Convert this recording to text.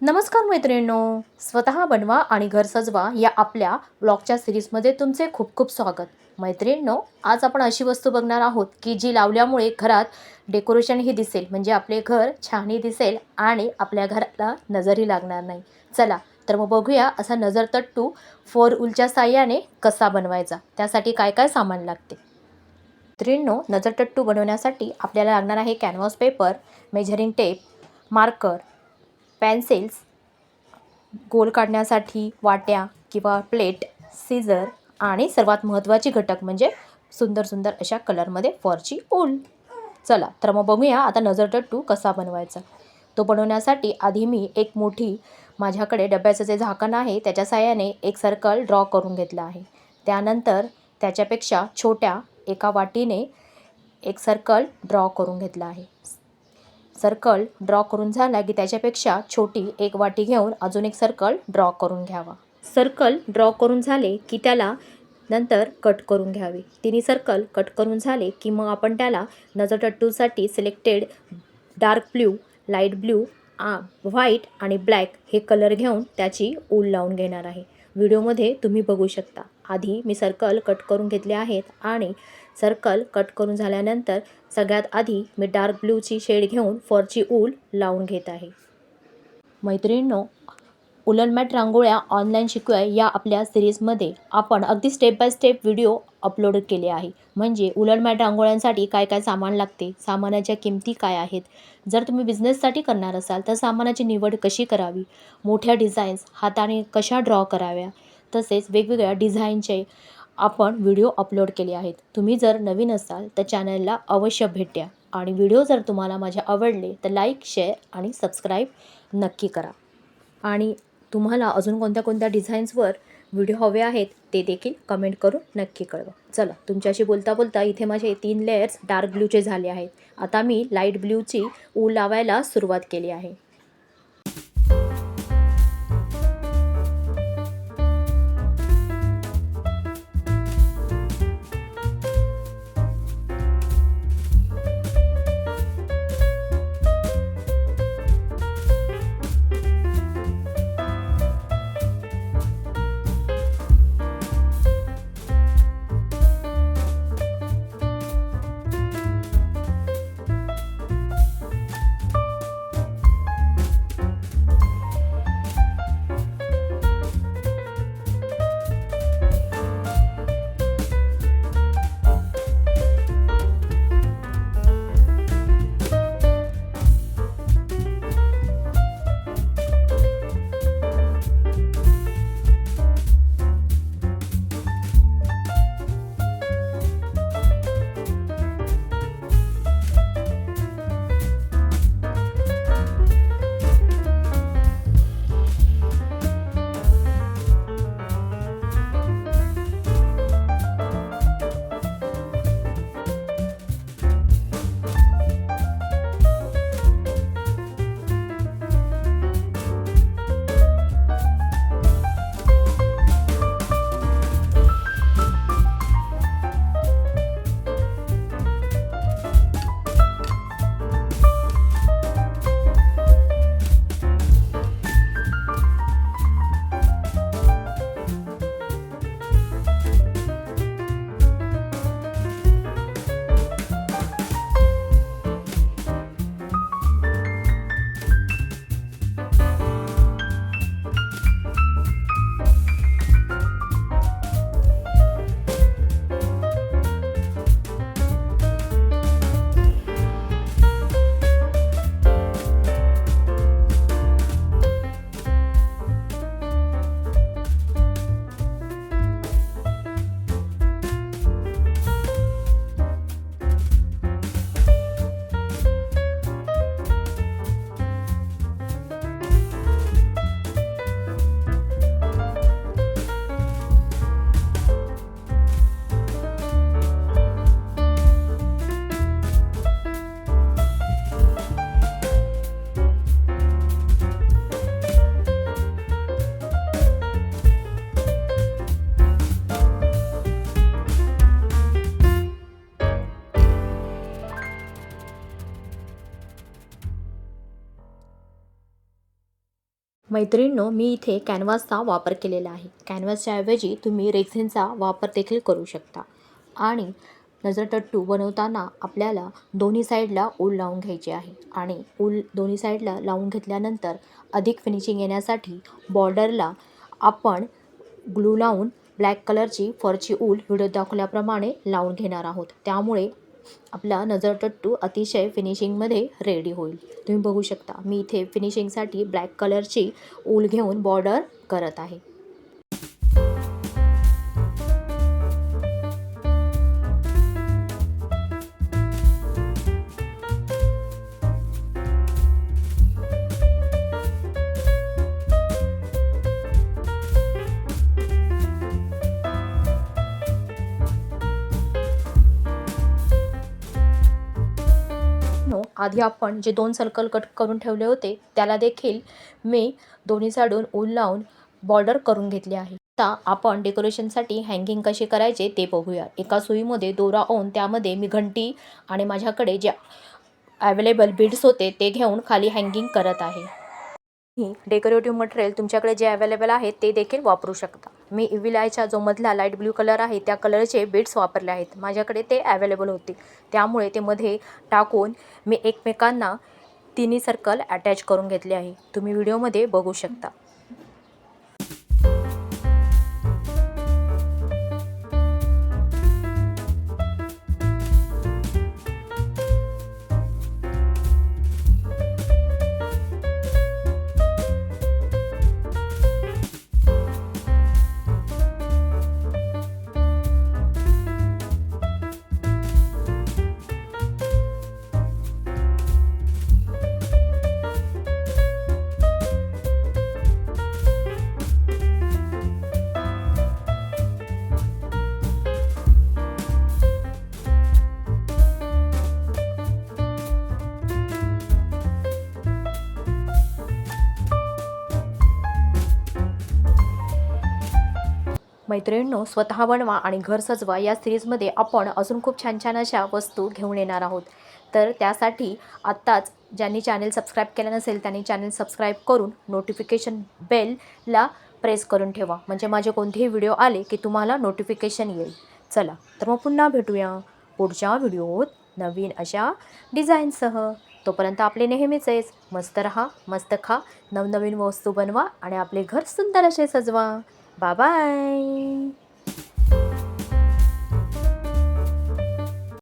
नमस्कार मैत्रिणींनो, स्वतः बनवा आणि घर सजवा या आपल्या ब्लॉगच्या सिरीजमध्ये तुमचे खूप खूप स्वागत. मैत्रिणींनो, आज आपण अशी वस्तू बघणार आहोत की जी लावल्यामुळे घरात डेकोरेशनही दिसेल, म्हणजे आपले घर छानही दिसेल आणि आपल्या घराला नजरही लागणार नाही. चला तर मग बघूया असा नजरतट्टू 4 उलच्या साहाय्याने कसा बनवायचा. त्यासाठी काय काय सामान लागते. मैत्रिणींनो, नजरतट्टू बनवण्यासाठी आपल्याला लागणार आहे canvas paper, measuring tape, marker, pencils, गोल काढण्यासाठी वाट्या किंवा प्लेट, सीझर आणि सर्वात महत्त्वाची घटक म्हणजे सुंदर सुंदर अशा कलरमध्ये फॉरची ऊल. चला तर मग बघूया आता नजरतट्टू कसा बनवायचा. तो बनवण्यासाठी आधी मी एक मोठी माझ्याकडे डब्याचं जे झाकण आहे त्याच्या साहाय्याने एक सर्कल ड्रॉ करून घेतला आहे. त्यानंतर त्याच्यापेक्षा छोट्या एका वाटीने एक सर्कल ड्रॉ करून घेतला आहे. सर्कल ड्रॉ करून झाला की त्याच्यापेक्षा छोटी एक वाटी घेऊन अजून एक सर्कल ड्रॉ करून घ्यावा. सर्कल ड्रॉ करून झाले की त्याला नंतर कट करून घ्यावे. तिन्ही सर्कल कट करून झाले की मग आपण त्याला नजरतट्टूसाठी selected dark blue, light blue, white आणि ब्लॅक हे कलर घेऊन त्याची ऊल लावून घेणार आहे. व्हिडिओमध्ये तुम्ही बघू शकता. आधी मी सर्कल कट करून घेतले आहेत आणि सर्कल कट करून झाल्यानंतर सगळ्यात आधी मी डार्क ब्ल्यूची शेड घेऊन फॉरची ऊल लावून घेत आहे. मैत्रिणींनो, उलन मॅट रांगोळ्या ऑनलाईन शिकूया या आपल्या सिरीजमध्ये आपण अगदी step by step video upload केले आहे. म्हणजे उलन मॅट रांगोळ्यांसाठी काय काय सामान लागते, सामानाच्या किमती काय आहेत, जर तुम्ही बिझनेससाठी करणार असाल तर सामानाची निवड कशी करावी, मोठ्या डिझाईन्स हाताने कशा ड्रॉ कराव्या, तसेच वेगवेगळ्या डिझाईनचे आपण व्हिडिओ अपलोड केले आहेत. तुम्ही जर नवीन असाल तर चॅनलला अवश्य भेट द्या आणि व्हिडिओ जर तुम्हाला माझे आवडले तर लाईक, शेअर आणि सबस्क्राईब नक्की करा. आणि तुम्हाला अजून कोणत्या कोणत्या डिझाईन्सवर व्हिडिओ हवे आहेत ते देखील कमेंट करून नक्की कळवा. चला, तुमच्याशी बोलता बोलता इथे माझे 3 लेयर्स डार्क ब्ल्यूचे झाले आहेत. आता मी लाईट ब्ल्यूची ऊल लावायला सुरुवात केली आहे. मैत्रिणींनो, मी इथे कॅनव्हासचा वापर केलेला आहे. कॅनव्हासच्या ऐवजी तुम्ही रेक्झिनचा वापर देखील करू शकता. आणि नजरटट्टू बनवताना आपल्याला दोन्ही साईडला ऊल लावून घ्यायची आहे आणि ऊल दोन्ही साईडला लावून घेतल्यानंतर अधिक फिनिशिंग येण्यासाठी बॉर्डरला आपण ग्लू लावून ब्लॅक कलरची फरची ऊल व्हिडिओत दाखवल्याप्रमाणे लावून घेणार आहोत. त्यामुळे आपला नजरटट्टू अतिशय फिनिशिंगमध्ये रेडी होईल. तुम्ही बघू शकता, मी इथे फिनिशिंगसाठी ब्लॅक कलरची ऊल घेऊन बॉर्डर करत आहे. आधी आपण जे 2 सर्कल कट करून ठेवले होते त्याला देखील मी दोन्ही साईडून ऊल लावून बॉर्डर करून घेतले आहे. आता आपण डेकोरेशनसाठी हँगिंग कसे करायचे ते बघूया. एका सुईमध्ये दोरा ओवून त्यामध्ये मी घंटी आणि माझ्याकडे जे अवेलेबल बीड्स होते ते घेऊन खाली हँगिंग करत आहे. डेकोरेटिव्ह मटेरियल तुमच्याकडे जे अवेलेबल आहे ते देखील वापरू शकता. मी इव्हिल आयचा जो मधला लाईट ब्ल्यू कलर आहे त्या कलरचे बीड्स वापरले आहेत. माझ्याकडे ते अवेलेबल होते, त्यामुळे ते मध्ये टाकून मी एकमेकांना तिन्ही सर्कल अटॅच करून घेतले आहे. तुम्ही व्हिडिओमध्ये बघू शकता. मैत्रिणींनो, स्वतः बनवा आणि घर सजवा या सिरीजमध्ये आपण अजून खूप छान छान अशा वस्तू घेऊन येणार आहोत. तर त्यासाठी आत्ताच ज्यांनी चॅनल सबस्क्राईब केलं नसेल त्यांनी चॅनल सबस्क्राईब करून नोटिफिकेशन बेलला प्रेस करून ठेवा, म्हणजे माझे कोणतेही व्हिडिओ आले की तुम्हाला नोटिफिकेशन येईल. चला तर मग पुन्हा भेटूया पुढच्या व्हिडिओत नवीन अशा डिझाईनसह. तोपर्यंत आपले नेहमीचेच मस्त रहा, मस्त खा, नवनवीन वस्तू बनवा आणि आपले घर सुंदर असे सजवा. Bye bye.